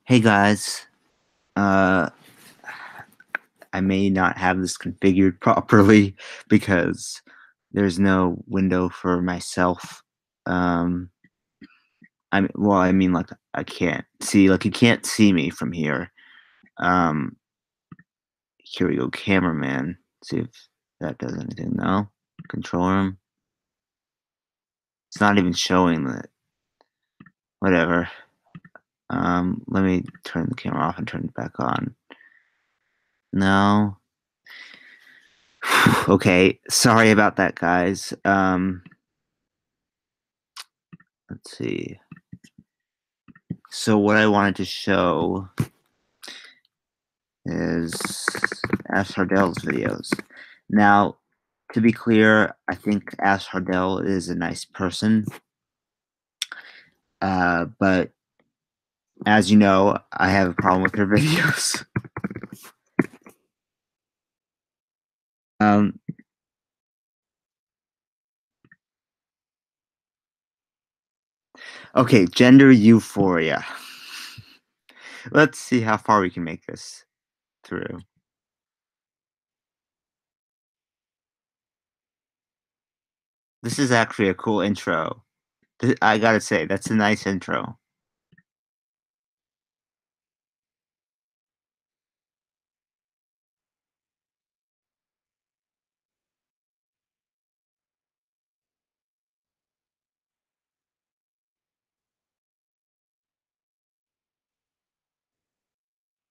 Hey guys, uh, I may not have this configured properly because there's no window for myself. Um, I mean, like, I can't see, like, you can't see me from here. Um, Here we go, cameraman. See if that does anything. No, control room. It's not even showing that. Whatever. Let me turn the camera off and turn it back on. No. Okay, sorry about that, guys. Let's see. So what I wanted to show is Ash Hardell's videos. Now, to be clear, I think Ash Hardell is a nice person. But as you know, I have a problem with her videos. Okay, gender euphoria. Let's see how far we can make this through. This is actually a cool intro. I gotta say, that's a nice intro.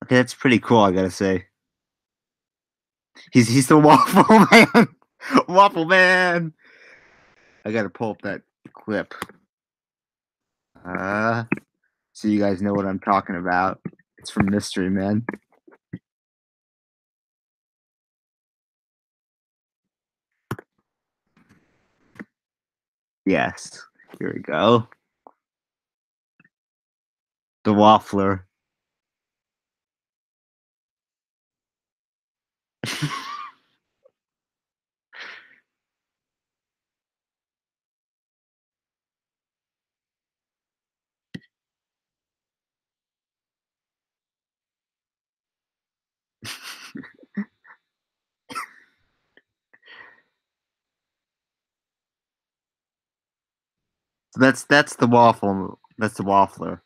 Okay, that's pretty cool, I gotta say. He's the waffle man. Waffle man. I gotta pull up that clip. So you guys know what I'm talking about. It's from Mystery Man. Yes. Here we go. The Waffler. That's the waffle. That's the Waffler.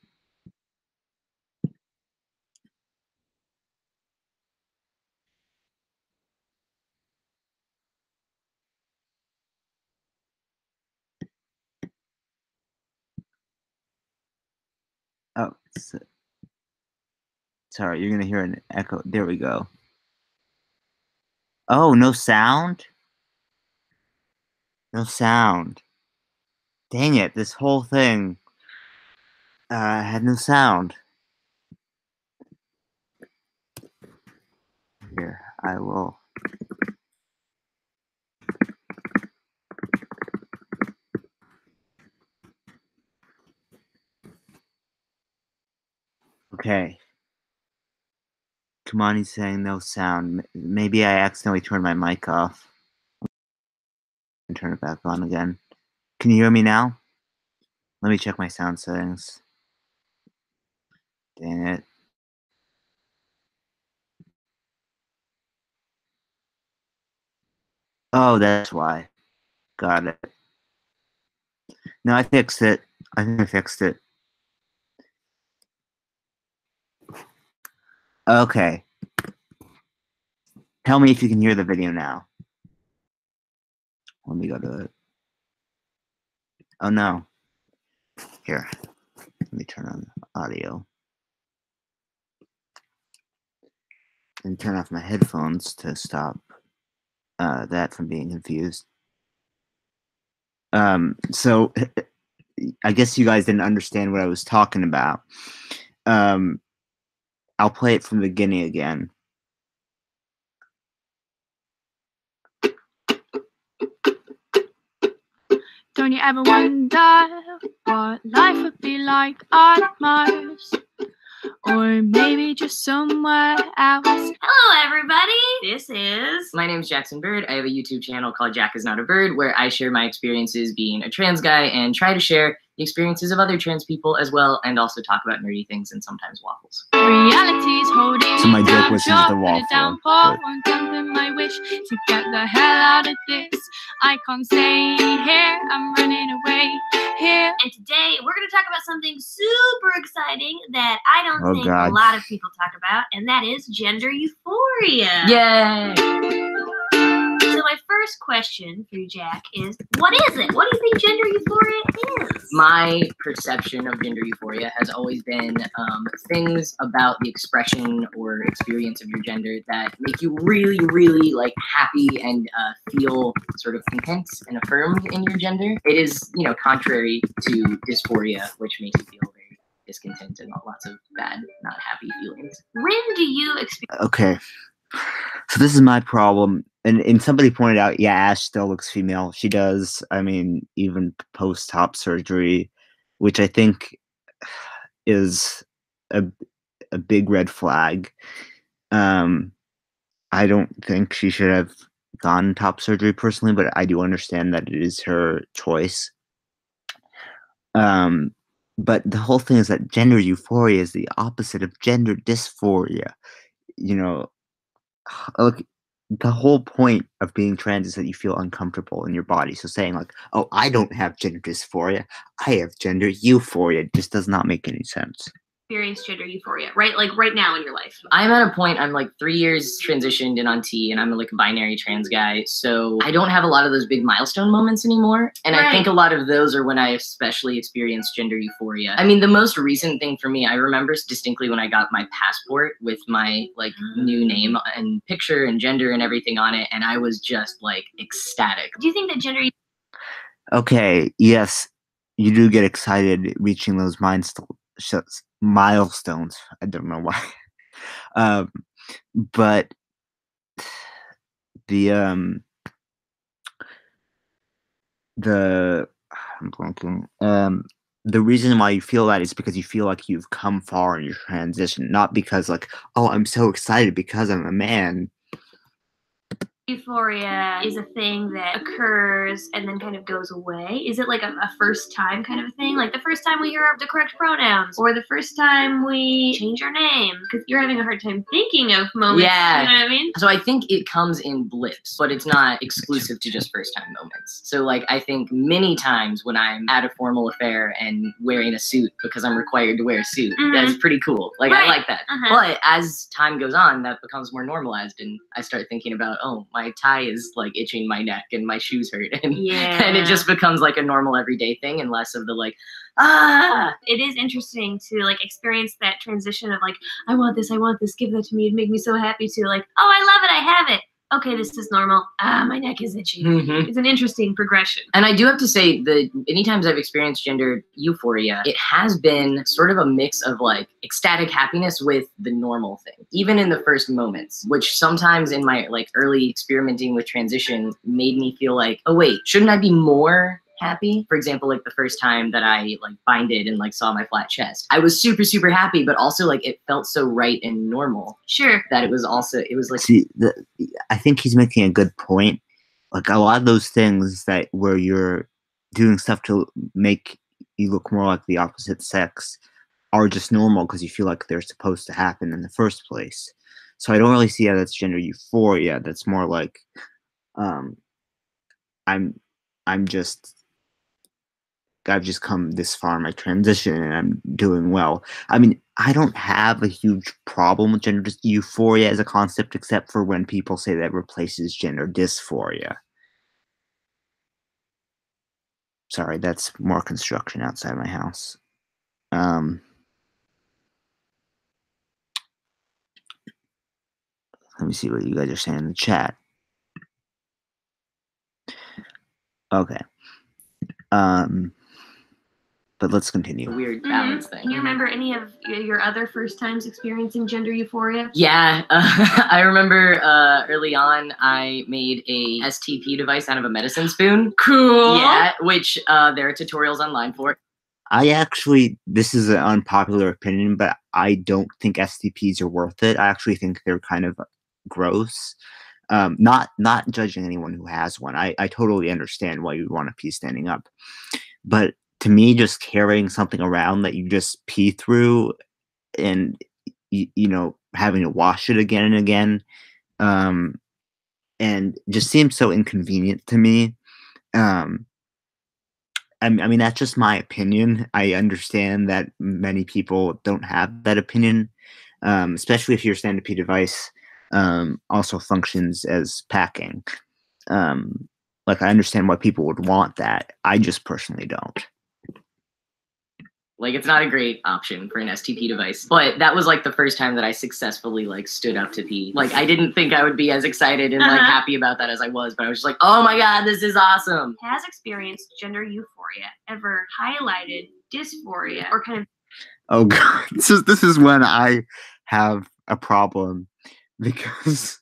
Oh, sorry, you're gonna hear an echo. There we go. Oh, no sound? No sound. Dang it, this whole thing had no sound. Here, I will. Okay. Come on, he's saying no sound. Maybe I accidentally turned my mic off. And turn it back on again. Can you hear me now? Let me check my sound settings. Dang it. Oh, that's why. Got it. No, I fixed it. I think I fixed it. Okay. Tell me if you can hear the video now. Let me go to it. Oh no. Here. Let me turn on the audio. And turn off my headphones to stop that from being confused. So I guess you guys didn't understand what I was talking about. I'll play it from the beginning again. Don't you ever wonder what life would be like on Mars? Or maybe just somewhere else. Hello, everybody. My name's Jackson Bird. I have a YouTube channel called Jack is Not a Bird, where I share my experiences being a trans guy and try to share, the experiences of other trans people as well, and also talk about nerdy things and sometimes waffles. Reality's holding So my me joke down, was drop the in a waffle, downpour, but- won't jump in my wish to get the hell out of this. I can't stay here, I'm running away here. And today we're going to talk about something super exciting that I don't Oh, think God. a lot of people talk about, and that is gender euphoria. Yay! So my first question for you, Jack, is what is it? What do you think gender euphoria is? My perception of gender euphoria has always been things about the expression or experience of your gender that make you really, really like happy and feel sort of content and affirmed in your gender. It is, you know, contrary to dysphoria, which makes you feel very discontent and lots of bad, not happy feelings. When do you experience? Okay. So this is my problem. And somebody pointed out, yeah, Ash still looks female. She does. I mean, even post-op surgery, which I think is a big red flag. I don't think she should have gone top surgery personally, but I do understand that it is her choice. But the whole thing is that gender euphoria is the opposite of gender dysphoria. You know, look, the whole point of being trans is that you feel uncomfortable in your body. So saying like, oh, I don't have gender dysphoria, I have gender euphoria, just does not make any sense. Experience gender euphoria, right? Like right now in your life. I'm at a point, I'm like 3 years transitioned in on T, and I'm like a binary trans guy, so I don't have a lot of those big milestone moments anymore. And I think a lot of those are when I especially experienced gender euphoria. I mean, the most recent thing for me, I remember distinctly when I got my passport with my like new name and picture and gender and everything on it, and I was just like ecstatic. Do you think that gender Okay, yes, you do get excited reaching those milestones. I don't know why. But I'm blanking. The reason why you feel that is because you feel like you've come far in your transition, not because like, oh, I'm so excited because I'm a man. euphoria is a thing that occurs and then kind of goes away? Is it like a first time kind of a thing? Like the first time we hear the correct pronouns, or the first time we change our name? Because you're having a hard time thinking of moments. Yeah. You know what I mean? So I think it comes in blips, but it's not exclusive to just first time moments. So like I think many times when I'm at a formal affair and wearing a suit because I'm required to wear a suit, that's pretty cool. Like I like that. But as time goes on, that becomes more normalized, and I start thinking about, oh, my tie is like itching my neck and my shoes hurt, and and it just becomes like a normal everyday thing and less of the like, ah. It is interesting to like experience that transition of like, I want this, give that to me, it'd make me so happy, to like, oh, I love it, I have it. Okay, this is normal. Ah, my neck is itchy. It's an interesting progression. And I do have to say that any times I've experienced gender euphoria, it has been sort of a mix of like ecstatic happiness with the normal thing, even in the first moments, which sometimes in my like early experimenting with transition made me feel like, oh wait, shouldn't I be more happy? For example, like the first time that I like binded and like saw my flat chest, I was super, super happy, but also like it felt so right and normal. Sure. That it was like, see, I think he's making a good point. Like a lot of those things that where you're doing stuff to make you look more like the opposite sex are just normal because you feel like they're supposed to happen in the first place. So I don't really see how that's gender euphoria. That's more like, I've just come this far in my transition and I'm doing well. I mean, I don't have a huge problem with gender euphoria as a concept, except for when people say that replaces gender dysphoria. Sorry, that's more construction outside my house. Let me see what you guys are saying in the chat. Okay. But let's continue. a weird balance thing. Can you remember any of your other first times experiencing gender euphoria? Yeah, I remember early on I made a STP device out of a medicine spoon. Cool. Yeah, which there are tutorials online for. This is an unpopular opinion, but I don't think STPs are worth it. I actually think they're kind of gross. Not judging anyone who has one. I totally understand why you want to pee standing up. But to me, just carrying something around that you just pee through and, having to wash it again and again, and just seems so inconvenient to me. Um, I mean, that's just my opinion. I understand that many people don't have that opinion, especially if your stand-up device also functions as packing. Like, I understand why people would want that. I just personally don't. Like, it's not a great option for an STP device. But that was like the first time that I successfully like stood up to pee. Like, I didn't think I would be as excited and like happy about that as I was, but I was just like, oh my God, this is awesome. Has experienced gender euphoria ever highlighted dysphoria or kind of? Oh God, this is when I have a problem, because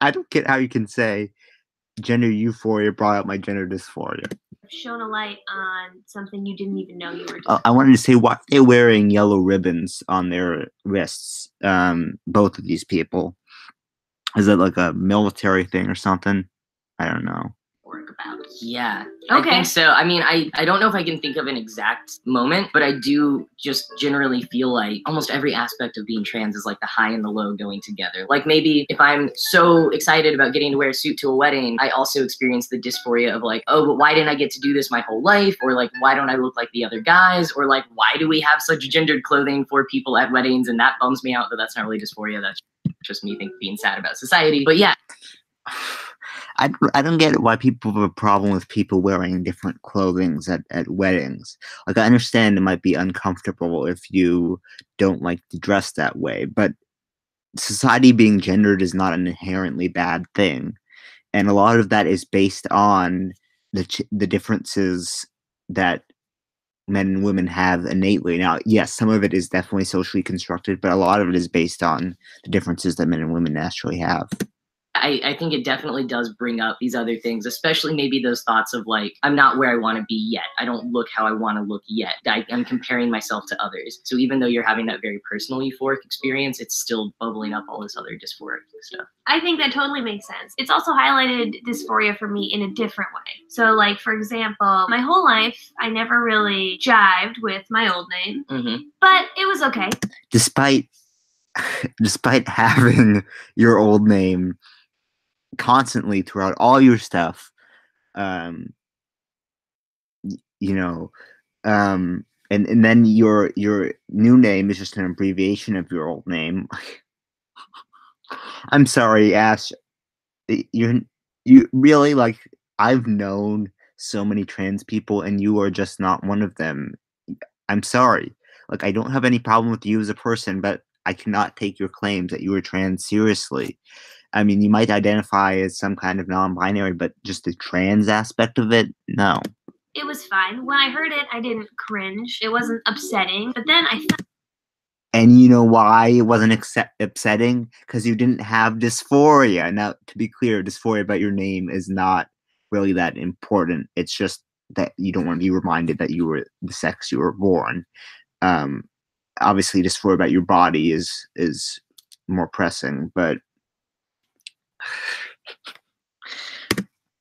I don't get how you can say gender euphoria brought out my gender dysphoria. Shone a light on something you didn't even know you were doing. I wanted to say, why are they wearing yellow ribbons on their wrists? Both of these people. Is it like a military thing or something? I don't know. About. Yeah. Okay. I think so. I mean, I don't know if I can think of an exact moment, but I do just generally feel like almost every aspect of being trans is like the high and the low going together. Like, maybe if I'm so excited about getting to wear a suit to a wedding, I also experience the dysphoria of like, oh, but why didn't I get to do this my whole life? Or like, why don't I look like the other guys? Or like, why do we have such gendered clothing for people at weddings? And that bums me out, but that's not really dysphoria. That's just me being sad about society. But yeah. I don't get why people have a problem with people wearing different clothing at weddings. Like, I understand it might be uncomfortable if you don't like to dress that way, but society being gendered is not an inherently bad thing. And a lot of that is based on the differences that men and women have innately. Now, yes, some of it is definitely socially constructed, but a lot of it is based on the differences that men and women naturally have. I think it definitely does bring up these other things, especially maybe those thoughts of like, I'm not where I want to be yet. I don't look how I want to look yet. I'm comparing myself to others. So even though you're having that very personal euphoric experience, it's still bubbling up all this other dysphoric stuff. I think that totally makes sense. It's also highlighted dysphoria for me in a different way. So like, for example, my whole life, I never really jived with my old name, but it was okay. Despite having your old name constantly throughout all your stuff, and then your new name is just an abbreviation of your old name. I'm sorry, Ash. You really, like, I've known so many trans people, and you are just not one of them. I'm sorry. Like, I don't have any problem with you as a person, but I cannot take your claims that you are trans seriously. I mean, you might identify as some kind of non-binary, but just the trans aspect of it, no. It was fine. When I heard it, I didn't cringe. It wasn't upsetting. But then I thought... And you know why it wasn't upsetting? Because you didn't have dysphoria. Now, to be clear, dysphoria about your name is not really that important. It's just that you don't want to be reminded that you were the sex you were born. Obviously, dysphoria about your body is more pressing, but...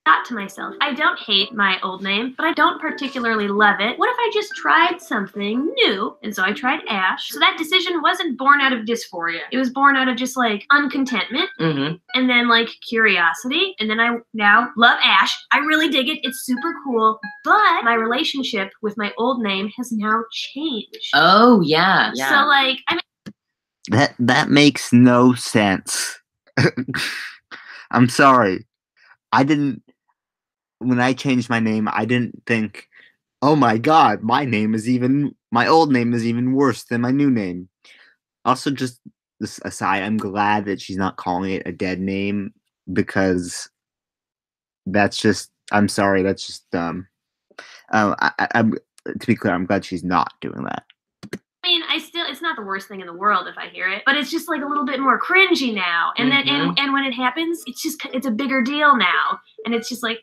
thought to myself, I don't hate my old name, but I don't particularly love it. What if I just tried something new? And so I tried Ash. So that decision wasn't born out of dysphoria. It was born out of just like uncontentment, and then like curiosity. And then I now love Ash. I really dig it. It's super cool. But my relationship with my old name has now changed. Oh yeah. So like, I mean, that makes no sense. I'm sorry. When I changed my name, I didn't think, oh my God, my old name is even worse than my new name. Also, just this aside, I'm glad that she's not calling it a dead name, because I'm sorry, that's just dumb. To be clear, I'm glad she's not doing that. I mean, it's not the worst thing in the world if I hear it, but it's just like a little bit more cringy now. And then, and when it happens, it's a bigger deal now. And it's just like,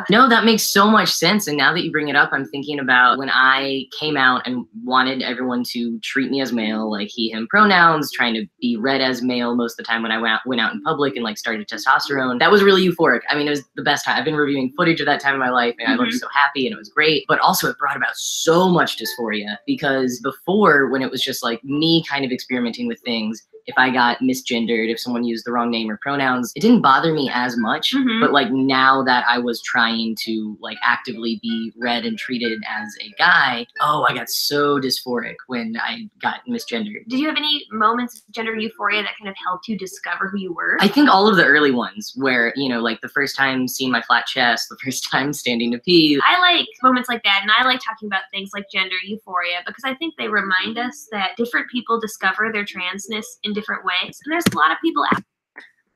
No, that makes so much sense. And now that you bring it up, I'm thinking about when I came out and wanted everyone to treat me as male, like he, him pronouns, trying to be read as male most of the time when I went out in public and like started testosterone. That was really euphoric. I mean, it was the best time. I've been reviewing footage of that time in my life and I looked so happy and it was great. But also it brought about so much dysphoria because before, when it was just like me kind of experimenting with things, if I got misgendered, if someone used the wrong name or pronouns, it didn't bother me as much. But like now that I was trying to like actively be read and treated as a guy, I got so dysphoric when I got misgendered. Did you have any moments of gender euphoria that kind of helped you discover who you were? I think all of the early ones where, you know, like the first time seeing my flat chest, the first time standing to pee. I like moments like that, and I like talking about things like gender euphoria because I think they remind us that different people discover their transness in different ways, and there's a lot of people out.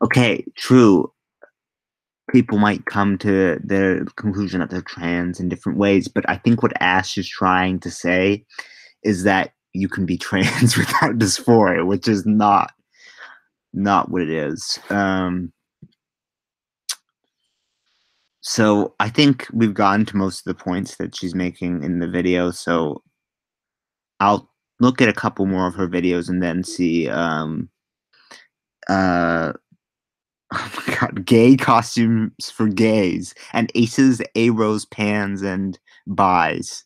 Okay, true. People might come to their conclusion that they're trans in different ways, but I think what Ash is trying to say is that you can be trans without dysphoria, which is not what it is. So I think we've gotten to most of the points that she's making in the video, so I'll look at a couple more of her videos and then see oh my god, gay costumes for gays and aces, A-Rose, pans, and buys.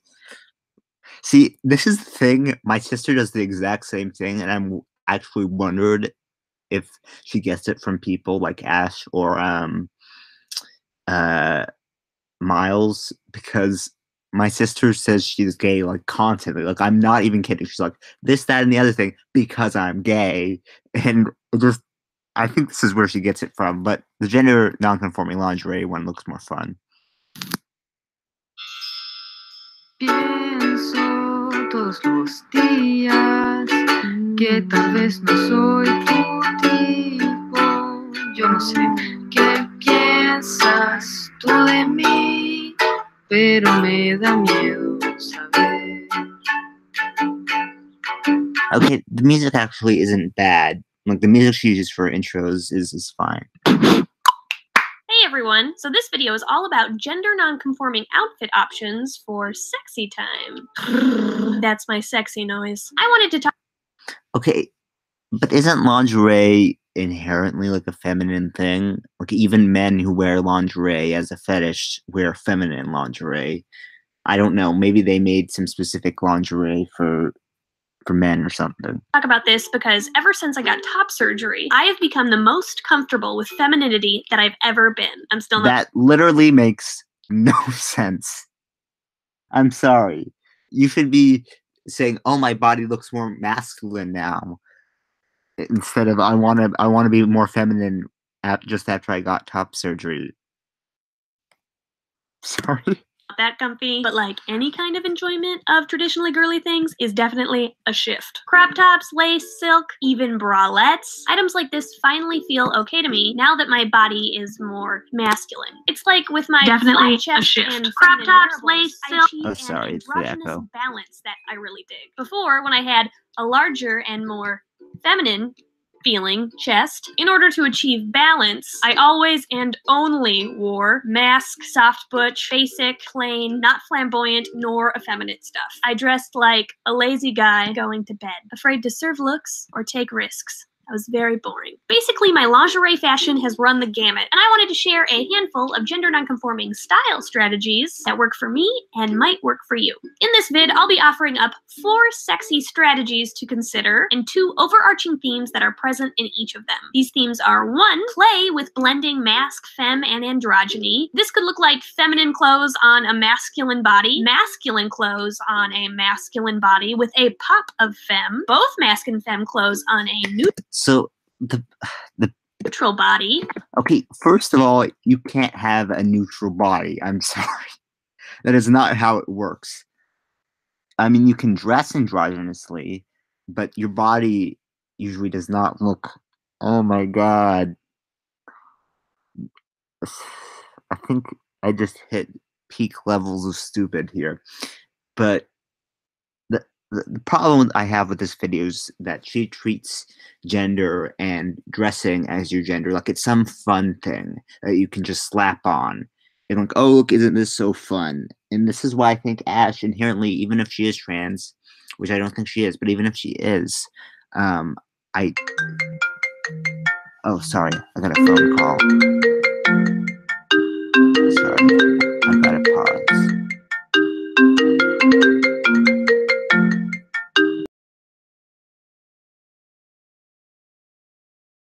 See, this is the thing. My sister does the exact same thing, and I'm actually wondered if she gets it from people like Ash or Miles, because my sister says she's gay like constantly. Like, I'm not even kidding. She's like, this, that, and the other thing because I'm gay. And just, I think this is where she gets it from. But the gender non-conforming lingerie one looks more fun. Pienso todos los días que tal vez no soy tu tipo. Yo no sé qué piensas tú de mí, pero me da miedo saber. Okay, the music actually isn't bad. Like, the music she uses for intros is fine. Hey everyone, so this video is all about gender non-conforming outfit options for sexy time. That's my sexy noise. I wanted to talk. Okay, but isn't lingerie inherently like a feminine thing? Like, even men who wear lingerie as a fetish wear feminine lingerie. I don't know, maybe they made some specific lingerie for men or something. Talk about this because ever since I got top surgery, I have become the most comfortable with femininity that I've ever been. I'm still not. That literally makes no sense. I'm sorry. You should be saying, "Oh, my body looks more masculine now," instead of I want to be more feminine just after I got top surgery. Sorry. That comfy, but like any kind of enjoyment of traditionally girly things is definitely a shift. Crop tops, lace, silk, even bralettes. Items like this finally feel okay to me now that my body is more masculine. It's like with my Definitely flat chest a shift. and Crop feminine tops, wearables, lace, I silk. achieve Oh, sorry, an it's the androgynous echo. balance that I really dig. Before, when I had a larger and more feminine feeling chest, in order to achieve balance, I always and only wore mask, soft butch, basic, plain, not flamboyant, nor effeminate stuff. I dressed like a lazy guy going to bed, afraid to serve looks or take risks. I was very boring. Basically, my lingerie fashion has run the gamut, and I wanted to share a handful of gender nonconforming style strategies that work for me and might work for you. In this vid, I'll be offering up 4 sexy strategies to consider and 2 overarching themes that are present in each of them. These themes are 1, play with blending mask, femme, and androgyny. This could look like feminine clothes on a masculine body, masculine clothes on a masculine body with a pop of femme, both mask and femme clothes on a So the neutral body. Okay, first of all, you can't have a neutral body. I'm sorry. That is not how it works. I mean, you can dress androgynously, but your body usually does not look. Oh my god. I think I just hit peak levels of stupid here. But the problem I have with this video is that she treats gender and dressing as your gender like it's some fun thing that you can just slap on. And like, oh, look, isn't this so fun? And this is why I think Ash inherently, even if she is trans, which I don't think she is, but even if she is, I. Oh, sorry, I got a phone call.